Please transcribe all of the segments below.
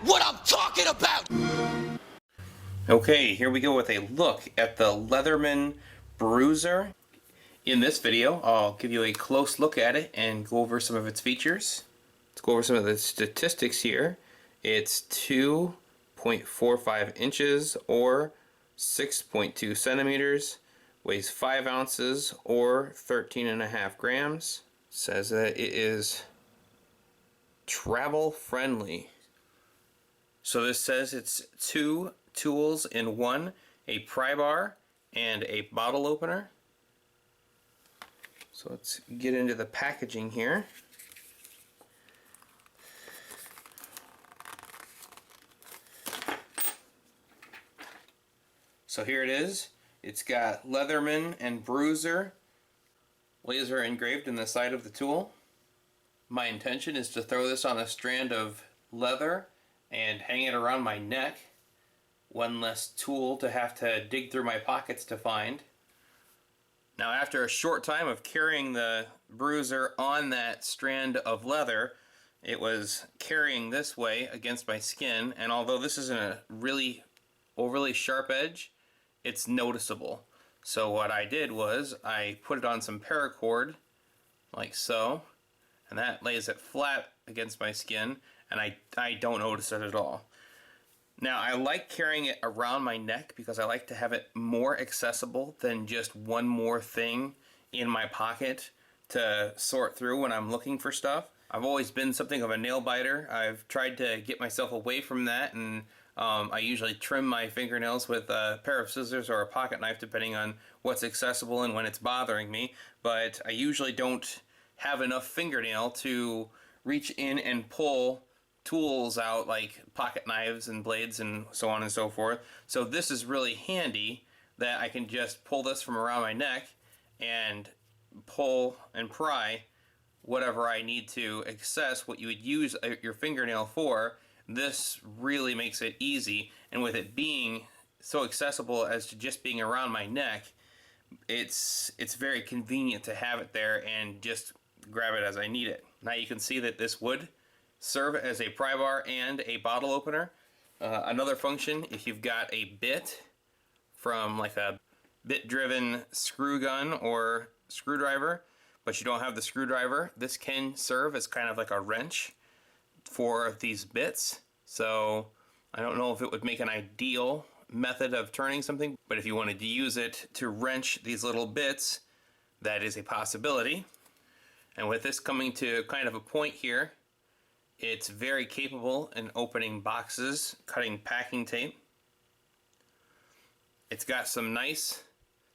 what I'm talking about! Okay, here we go with a look at the Leatherman Brewser. In this video, I'll give you a close look at it and go over some of its features. Let's go over some of the statistics here. It's 2.45 inches or 6.2 centimeters, weighs 5 ounces or 13.5 grams. Says that it is travel friendly. So this says it's 2 tools in one, a pry bar and a bottle opener. So let's get into the packaging here. So here it is. It's got Leatherman and Brewser laser engraved in the side of the tool. My intention is to throw this on a strand of leather and hang it around my neck. One less tool to have to dig through my pockets to find. Now, after a short time of carrying the Brewser on that strand of leather, it was carrying this way against my skin, and although this isn't a really overly sharp edge, it's noticeable. So what I did was I put it on some paracord, like so, and that lays it flat against my skin, and I don't notice it at all. Now, I like carrying it around my neck because I like to have it more accessible than just one more thing in my pocket to sort through when I'm looking for stuff. I've always been something of a nail biter. I've tried to get myself away from that, and I usually trim my fingernails with a pair of scissors or a pocket knife depending on what's accessible and when it's bothering me, but I usually don't have enough fingernail to reach in and pull tools out like pocket knives and blades and so on and so forth. So this is really handy that I can just pull this from around my neck and pull and pry whatever I need to access what you would use your fingernail for. This really makes it easy, and with it being so accessible as to just being around my neck, it's very convenient to have it there and just grab it as I need it. Now you can see that this would serve as a pry bar and a bottle opener. Another function, if you've got a bit from like a bit-driven screw gun or screwdriver, but you don't have the screwdriver, this can serve as kind of like a wrench for these bits. So I don't know if it would make an ideal method of turning something, but if you wanted to use it to wrench these little bits, that is a possibility. And with this coming to kind of a point here, it's very capable in opening boxes, cutting packing tape. It's got some nice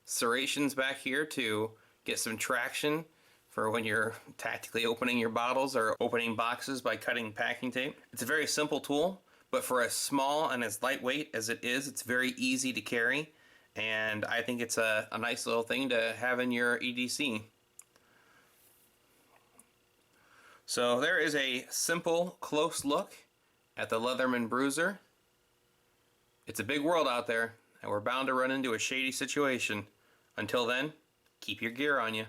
serrations back here to get some traction for when you're tactically opening your bottles or opening boxes by cutting packing tape. It's a very simple tool, but for as small and as lightweight as it is, it's very easy to carry, and I think it's a nice little thing to have in your EDC. So there is a simple, close look at the Leatherman Brewser. It's a big world out there, and we're bound to run into a shady situation. Until then, keep your gear on you.